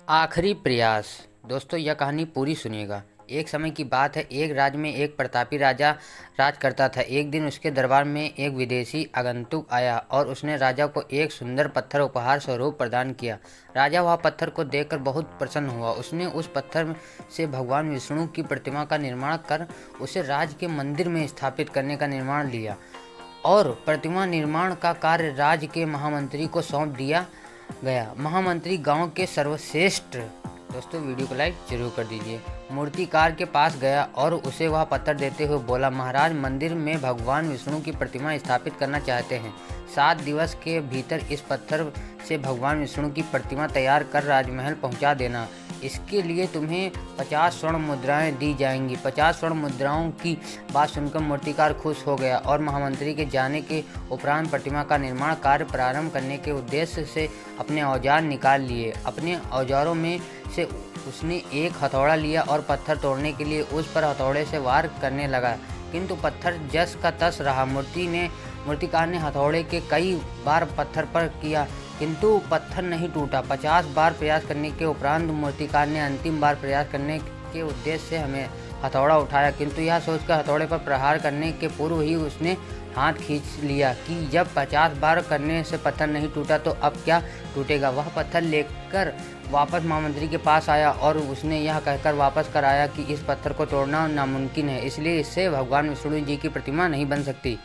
आखिरी प्रयास। दोस्तों यह कहानी पूरी सुनिएगा। एक समय की बात है, एक राज्य में एक प्रतापी राजा राज करता था। एक दिन उसके दरबार में एक विदेशी आगंतुक आया और उसने राजा को एक सुंदर पत्थर उपहार स्वरूप प्रदान किया। राजा वह पत्थर को देखकर बहुत प्रसन्न हुआ। उसने उस पत्थर से भगवान विष्णु की प्रतिमा का निर्माण कर उसे राज्य के मंदिर में स्थापित करने का निर्माण लिया और प्रतिमा निर्माण का कार्य राज्य के महामंत्री को सौंप दिया गया। महामंत्री गांव के सर्वश्रेष्ठ, दोस्तों वीडियो को लाइक जरूर कर दीजिए, मूर्तिकार के पास गया और उसे वह पत्थर देते हुए बोला, महाराज, मंदिर में भगवान विष्णु की प्रतिमा स्थापित करना चाहते हैं। 7 दिवस के भीतर इस पत्थर से भगवान विष्णु की प्रतिमा तैयार कर राजमहल पहुंचा देना। इसके लिए तुम्हें 50 स्वर्ण मुद्राएं दी जाएंगी। 50 स्वर्ण मुद्राओं की बात सुनकर मूर्तिकार खुश हो गया और महामंत्री के जाने के उपरांत प्रतिमा का निर्माण कार्य प्रारंभ करने के उद्देश्य से अपने औजार निकाल लिए। अपने औजारों में से उसने एक हथौड़ा लिया और पत्थर तोड़ने के लिए उस पर हथौड़े से वार करने लगा, किंतु पत्थर जस का तस रहा। मूर्तिकार ने हथौड़े के कई बार पत्थर पर किया, किंतु पत्थर नहीं टूटा। 50 बार प्रयास करने के उपरांत मूर्तिकार ने अंतिम बार प्रयास करने के उद्देश्य से हमें हथौड़ा उठाया, किंतु यह सोचकर हथौड़े पर प्रहार करने के पूर्व ही उसने हाथ खींच लिया कि जब 50 बार करने से पत्थर नहीं टूटा तो अब क्या टूटेगा। वह पत्थर लेकर वापस महामंत्री के पास आया और उसने यह कहकर वापस कराया कि इस पत्थर को तोड़ना नामुमकिन है, इसलिए इससे भगवान विष्णु जी की प्रतिमा नहीं बन सकती।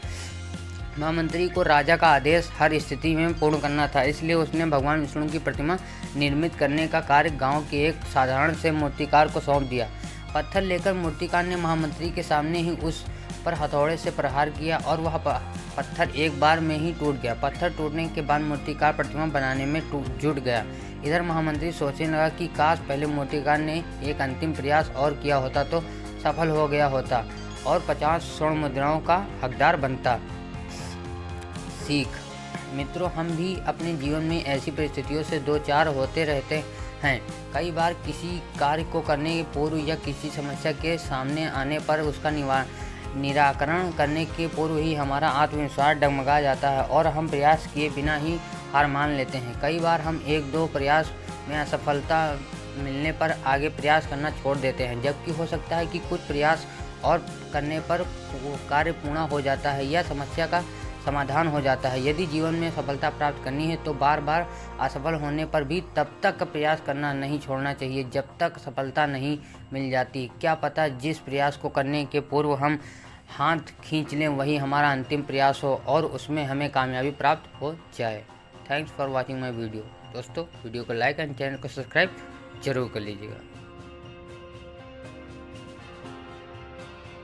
महामंत्री को राजा का आदेश हर स्थिति में पूर्ण करना था, इसलिए उसने भगवान विष्णु की प्रतिमा निर्मित करने का कार्य गांव के एक साधारण से मूर्तिकार को सौंप दिया। पत्थर लेकर मूर्तिकार ने महामंत्री के सामने ही उस पर हथौड़े से प्रहार किया और वह पत्थर एक बार में ही टूट गया। पत्थर टूटने के बाद मूर्तिकार प्रतिमा बनाने में जुट गया। इधर महामंत्री सोचने लगा कि काश पहले मूर्तिकार ने एक अंतिम प्रयास और किया होता तो सफल हो गया होता और 50 स्वर्ण मुद्राओं का हकदार बनता। सीख। मित्रों, हम भी अपने जीवन में ऐसी परिस्थितियों से दो चार होते रहते हैं। कई बार किसी कार्य को करने के पूर्व या किसी समस्या के सामने आने पर उसका निराकरण करने के पूर्व ही हमारा आत्मविश्वास डगमगा जाता है और हम प्रयास किए बिना ही हार मान लेते हैं। कई बार हम 1-2 प्रयास में असफलता मिलने पर आगे प्रयास करना छोड़ देते हैं, जबकि हो सकता है कि कुछ प्रयास और करने पर कार्य पूर्ण हो जाता है या समस्या का समाधान हो जाता है। यदि जीवन में सफलता प्राप्त करनी है तो बार बार असफल होने पर भी तब तक प्रयास करना नहीं छोड़ना चाहिए जब तक सफलता नहीं मिल जाती। क्या पता जिस प्रयास को करने के पूर्व हम हाथ खींच लें वही हमारा अंतिम प्रयास हो और उसमें हमें कामयाबी प्राप्त हो जाए। Thanks for watching my video. दोस्तों वीडियो को लाइक एंड चैनल को सब्सक्राइब जरूर कर लीजिएगा।